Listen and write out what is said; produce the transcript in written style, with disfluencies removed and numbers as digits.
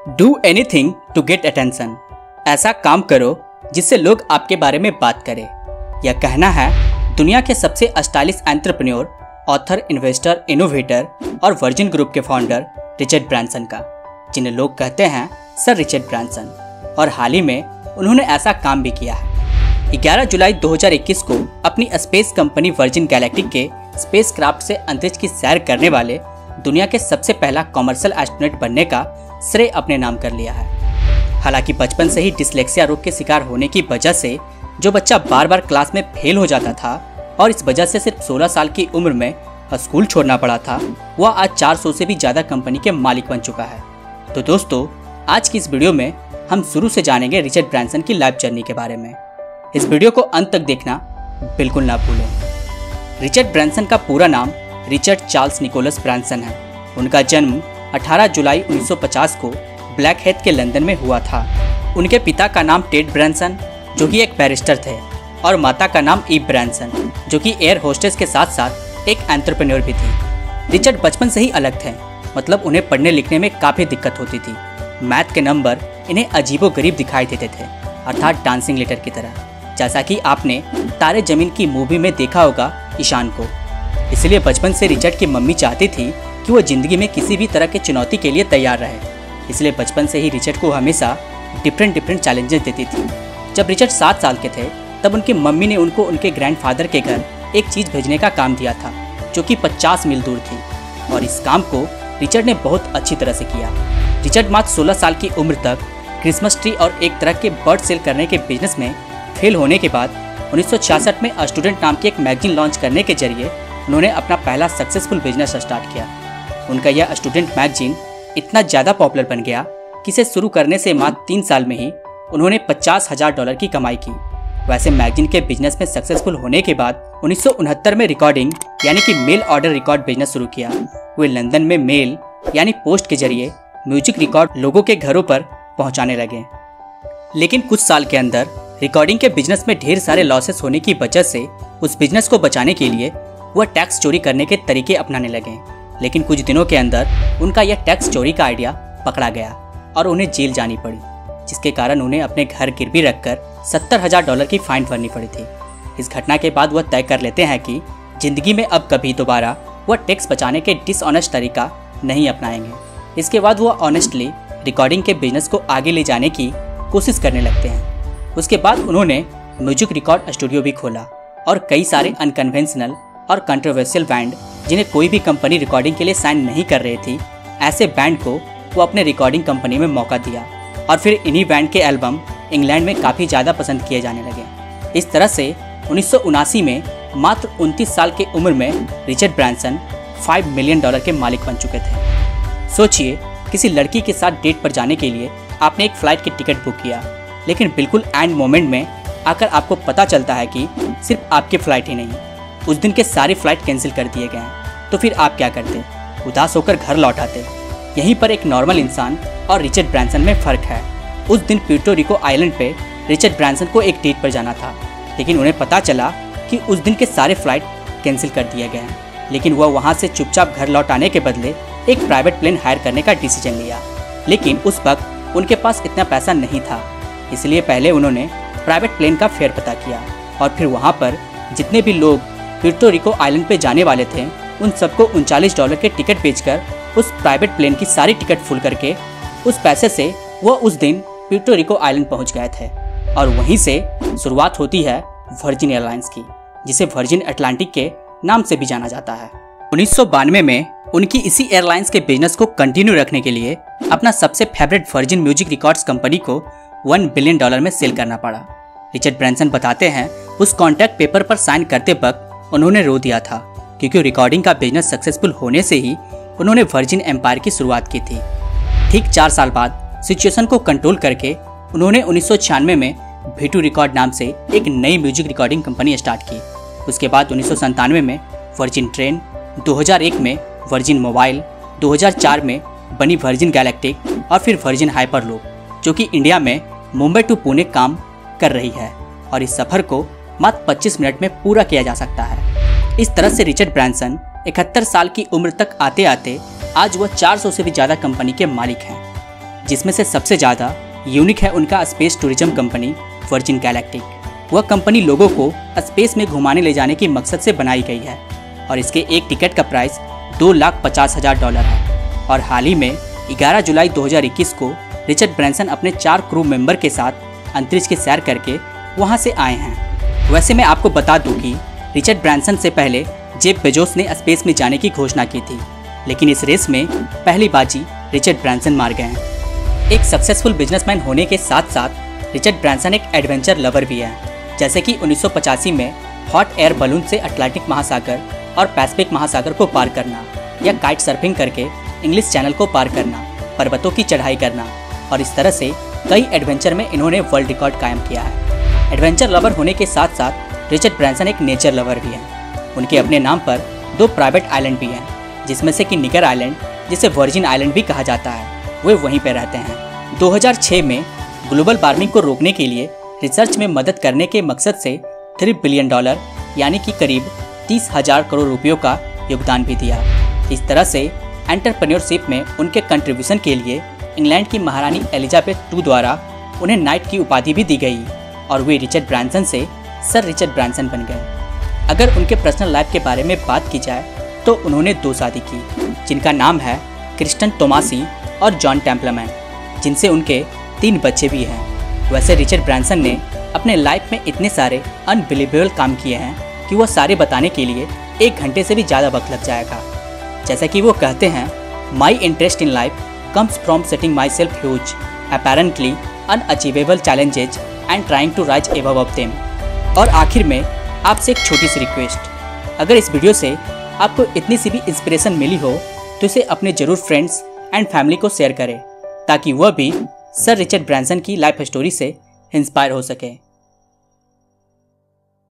Do anything to get attention. ऐसा काम करो जिससे लोग आपके बारे में बात करें। यह कहना है दुनिया के सबसे stylish entrepreneur, author, investor, innovator और वर्जिन ग्रुप के फाउंडर रिचर्ड ब्रांसन का, जिन्हें लोग कहते हैं सर रिचर्ड ब्रांसन। और हाल ही में उन्होंने ऐसा काम भी किया है। 11 जुलाई 2021 को अपनी स्पेस कंपनी वर्जिन गैलेक्टिक के स्पेस क्राफ्ट से अंतरिक्ष की सैर करने वाले दुनिया के सबसे पहला कॉमर्शियल एस्ट्रोनॉट बनने का श्रेय अपने नाम कर लिया है। हालांकि बचपन से ही डिसलेक्सिया रोग के शिकार होने की वजह से जो बच्चा बार बार क्लास में फेल हो जाता था और इस वजह से सिर्फ 16 साल की उम्र में स्कूल छोड़ना पड़ा था, वह आज 400 से भी ज़्यादा कंपनी के मालिक बन चुका है। तो दोस्तों, आज की इस वीडियो में हम शुरू से जानेंगे रिचर्ड ब्रांसन की लाइफ जर्नी के बारे में। इस वीडियो को अंत तक देखना बिल्कुल ना भूलें। रिचर्ड ब्रांसन का पूरा नाम रिचर्ड चार्ल्स निकोलस ब्रांसन है। उनका जन्म 18 जुलाई 1950 को ब्लैकहेथ के लंदन में हुआ था। उनके पिता का नाम टेड ब्रांसन, जो कि एक बैरिस्टर थे, और माता का नाम ईव ब्रांसन, जो कि एयर होस्टेस के साथ साथ एक एंटरप्रेन्योर भी थी। रिचर्ड बचपन से ही अलग थे, मतलब उन्हें पढ़ने लिखने में काफ़ी दिक्कत होती थी। मैथ के नंबर इन्हें अजीबोगरीब दिखाई देते थे, अर्थात डांसिंग लेटर की तरह, जैसा कि आपने तारे ज़मीन की मूवी में देखा होगा ईशान को। इसलिए बचपन से रिचर्ड की मम्मी चाहती थी कि वो ज़िंदगी में किसी भी तरह की चुनौती के लिए तैयार रहे। इसलिए बचपन से ही रिचर्ड को हमेशा डिफरेंट चैलेंजेस देती थी। जब रिचर्ड 7 साल के थे तब उनकी मम्मी ने उनको उनके ग्रैंडफादर के घर एक चीज़ भेजने का काम दिया था, जो कि 50 मील दूर थी, और इस काम को रिचर्ड ने बहुत अच्छी तरह से किया। रिचर्ड मात्र 16 साल की उम्र तक क्रिसमस ट्री और एक तरह के बर्ड सेल करने के बिजनेस में फेल होने के बाद 1966 में स्टूडेंट नाम की एक मैगजीन लॉन्च करने के जरिए उन्होंने अपना पहला सक्सेसफुल बिजनेस स्टार्ट किया। उनका यह स्टूडेंट मैगजीन इतना ज़्यादा पॉपुलर बन गया कि इसे शुरू करने से मात्र 3 साल में ही उन्होंने $50,000 की कमाई की। वैसे मैगजीन के बिजनेस में सक्सेसफुल होने के बाद 1969 में रिकॉर्डिंग यानी कि मेल ऑर्डर रिकॉर्ड बिजनेस शुरू किया। वे लंदन में मेल यानी पोस्ट के जरिए म्यूजिक रिकॉर्ड लोगों के घरों पर पहुंचाने लगे। लेकिन कुछ साल के अंदर रिकॉर्डिंग के बिजनेस में ढेर सारे लॉसेस होने की वजह से उस बिजनेस को बचाने के लिए वह टैक्स चोरी करने के तरीके अपनाने लगे। लेकिन कुछ दिनों के अंदर उनका यह टैक्स चोरी का आइडिया पकड़ा गया और उन्हें जेल जानी पड़ी, जिसके कारण उन्हें अपने घर गिरवी रखकर $70,000 की फाइन भरनी पड़ी थी। इस घटना के बाद वह तय कर लेते हैं कि जिंदगी में अब कभी दोबारा वह टैक्स बचाने के डिसऑनेस्ट तरीका नहीं अपनाएंगे। इसके बाद वह ऑनेस्टली रिकॉर्डिंग के बिजनेस को आगे ले जाने की कोशिश करने लगते हैं। उसके बाद उन्होंने म्यूजिक रिकॉर्ड स्टूडियो भी खोला और कई सारे अनकन्वेंशनल और कंट्रोवर्शियल बैंड, जिन्हें कोई भी कंपनी रिकॉर्डिंग के लिए साइन नहीं कर रही थी, ऐसे बैंड को वो अपने रिकॉर्डिंग कंपनी में मौका दिया। और फिर इन्हीं बैंड के एल्बम इंग्लैंड में काफ़ी ज़्यादा पसंद किए जाने लगे। इस तरह से 1979 में मात्र 29 साल की उम्र में रिचर्ड ब्रांसन $5 मिलियन के मालिक बन चुके थे। सोचिए, किसी लड़की के साथ डेट पर जाने के लिए आपने एक फ़्लाइट की टिकट बुक किया, लेकिन बिल्कुल एंड मोमेंट में आकर आपको पता चलता है कि सिर्फ आपकी फ़्लाइट ही नहीं, उस दिन के सारे फ़्लाइट कैंसिल कर दिए गए हैं। तो फिर आप क्या करते? उदास होकर घर लौट आते। यहीं पर एक नॉर्मल इंसान और रिचर्ड ब्रांसन में फ़र्क है। उस दिन प्यूर्टो रिको आइलैंड पे रिचर्ड ब्रांसन को एक डेट पर जाना था, लेकिन उन्हें पता चला कि उस दिन के सारे फ़्लाइट कैंसिल कर दिए गए हैं। लेकिन वह वहाँ से चुपचाप घर लौट आने के बदले एक प्राइवेट प्लेन हायर करने का डिसीजन लिया। लेकिन उस वक्त उनके पास इतना पैसा नहीं था, इसलिए पहले उन्होंने प्राइवेट प्लेन का फेयर पता किया और फिर वहाँ पर जितने भी लोग प्यूर्टो रिको आइलैंड पे जाने वाले थे उन सबको $39 के टिकट बेचकर उस प्राइवेट प्लेन की सारी टिकट फुल करके उस पैसे से वह उस दिन प्यूर्टो रिको आइलैंड पहुंच गए थे। और वहीं से शुरुआत होती है वर्जिन एयरलाइंस की, जिसे वर्जिन अटलांटिक के नाम से भी जाना जाता है। 1992 में उनकी इसी एयरलाइंस के बिजनेस को कंटिन्यू रखने के लिए अपना सबसे favourite virgin music records company को $1 बिलियन में सेल करना पड़ा। रिचर्ड ब्रांसन बताते हैं, उस कॉन्ट्रैक्ट पेपर पर साइन करते वक्त उन्होंने रो दिया था, क्योंकि रिकॉर्डिंग का बिजनेस सक्सेसफुल होने से ही उन्होंने वर्जिन एम्पायर की शुरुआत की थी। ठीक 4 साल बाद सिचुएशन को कंट्रोल करके उन्होंने 1996 में V2 रिकॉर्ड नाम से एक नई म्यूजिक रिकॉर्डिंग कंपनी स्टार्ट की। उसके बाद 1997 में वर्जिन ट्रेन, 2001 में वर्जिन मोबाइल, 2004 में बनी वर्जिन गैलेक्टिक और फिर वर्जिन हाइपरलूप, जो कि इंडिया में मुंबई टू पुणे काम कर रही है। और इस सफ़र को मात्र 25 मिनट में पूरा किया जा सकता है। इस तरह से रिचर्ड ब्रांसन 71 साल की उम्र तक आते आते आज वह 400 से भी ज़्यादा कंपनी के मालिक हैं। जिसमें से सबसे ज़्यादा यूनिक है उनका space tourism company virgin galactic. वह कंपनी लोगों को स्पेस में घुमाने ले जाने की मकसद से बनाई गई है और इसके एक टिकट का प्राइस $2,50,000 है। और हाल ही में 11 जुलाई 2021 को रिचर्ड ब्रैंसन अपने 4 क्रू मेंबर के साथ अंतरिक्ष की सैर करके वहां से आए हैं। वैसे मैं आपको बता दूं कि रिचर्ड ब्रैंसन से पहले जेफ बेजोस ने स्पेस में जाने की घोषणा की थी, लेकिन इस रेस में पहली बाजी रिचर्ड ब्रैंसन मार गए हैं। एक सक्सेसफुल बिजनेसमैन होने के साथ साथ रिचर्ड ब्रैंसन एक एडवेंचर लवर भी है, जैसे कि 1985 में हॉट एयर बलून से अटलांटिक महासागर और पैसिफिक महासागर को पार करना, या काइट सर्फिंग करके इंग्लिश चैनल को पार करना, पर्वतों की चढ़ाई करना, और इस तरह से कई एडवेंचर में इन्होंने वर्ल्ड रिकॉर्ड कायम किया है। एडवेंचर लवर होने के साथ साथ रिचर्ड ब्रैंसन एक नेचर लवर भी हैं। उनके अपने नाम पर 2 प्राइवेट आइलैंड भी हैं, जिसमें से कि निकर आइलैंड, जिसे वर्जिन आइलैंड भी कहा जाता है, वे वहीं पर रहते हैं। 2006 में ग्लोबल वार्मिंग को रोकने के लिए रिसर्च में मदद करने के मकसद से $3 बिलियन यानी कि करीब 30,000 करोड़ रुपयों का योगदान भी दिया। इस तरह से एंटरप्रेन्योरशिप में उनके कंट्रीब्यूशन के लिए इंग्लैंड की महारानी एलिजाबेथ II द्वारा उन्हें नाइट की उपाधि भी दी गई और वे रिचर्ड ब्रैंसन से सर रिचर्ड ब्रैंसन बन गए। अगर उनके पर्सनल लाइफ के बारे में बात की जाए तो उन्होंने 2 शादी की, जिनका नाम है क्रिस्टन टोमासी और जॉन टेम्पलमैन, जिनसे उनके 3 बच्चे भी हैं। वैसे रिचर्ड ब्रैंसन ने अपने लाइफ में इतने सारे अनबिलीवेबल काम किए हैं कि वह सारे बताने के लिए 1 घंटे से भी ज़्यादा वक्त लग जाएगा। जैसा कि वो कहते हैं, my interest in life comes from setting myself huge, apparently unachievable challenges and trying to rise above them। और आखिर में आपसे एक छोटी सी रिक्वेस्ट, अगर इस वीडियो से आपको इतनी सी भी इंस्पिरेशन मिली हो तो इसे अपने जरूर फ्रेंड्स एंड फैमिली को शेयर करें, ताकि वह भी सर रिचर्ड ब्रैंसन की लाइफ स्टोरी से इंस्पायर हो सके।